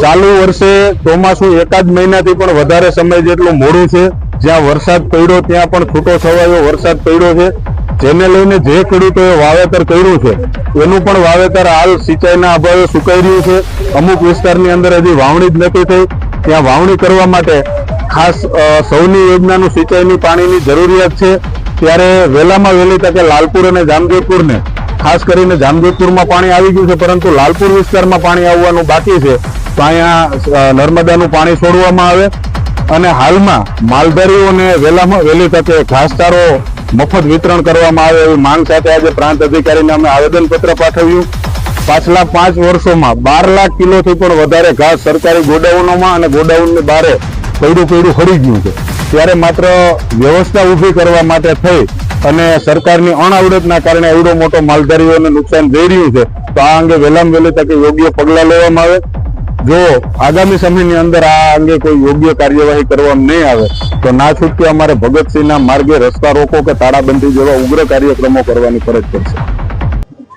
ચાલુ વર્ષે ચોમાસું એકાદ મહિનાથી પણ વધારે સમય જેટલું મોડું છે। જ્યાં વરસાદ પડ્યો ત્યાં પણ છૂટો છવાયો વરસાદ પડ્યો છે, જેને લઈને જે ખેડૂતોએ વાવેતર કર્યું છે એનું પણ વાવેતર હાલ સિંચાઈના અભાવે સુકાઈ રહ્યું છે। અમુક વિસ્તારની અંદર હજી વાવણી જ નથી થઈ, ત્યાં વાવણી કરવા માટે ખાસ સૌની યોજનાનું સિંચાઈની પાણીની જરૂરિયાત છે। ત્યારે વહેલામાં વહેલી તકે લાલપુર અને જામજોધપુરને, ખાસ કરીને જામજોધપુરમાં પાણી આવી ગયું છે, પરંતુ લાલપુર વિસ્તારમાં પાણી આવવાનું બાકી છે। તો અહીંયા નર્મદાનું પાણી છોડવામાં આવે અને હાલમાં માલધારીઓને વહેલામાં વહેલી તકે ઘાસચારો મફત વિતરણ કરવામાં આવે એવી માંગ સાથે આજે પ્રાંત અધિકારીને અમે આવેદનપત્ર પાઠવ્યું। પાછલા 5 વર્ષોમાં 12 લાખ કિલોથી પણ વધારે ઘાસ સરકારી ગોડાઉનોમાં અને ગોડાઉનની બહાર પડ્યું ખરી ગયું છે। ત્યારે માત્ર વ્યવસ્થા ઊભી કરવા માટે થઈ અને સરકારની અણાવડતના કારણે એવડો મોટો માલધારીઓને નુકસાન જઈ રહ્યું છે। તો આ અંગે વહેલામાં વહેલી તકે યોગ્ય પગલાં લેવામાં આવે। જો આગામી સમયની અંદર આ અંગે કોઈ યોગ્ય કાર્યવાહી કરવામાં નહીં આવે તો ના છૂટકે અમારે ભગતસિંહના માર્ગે રસ્તા રોકો કે તાળાબંધી જેવા ઉગ્ર કાર્યક્રમો કરવાની ફરજ પડશે।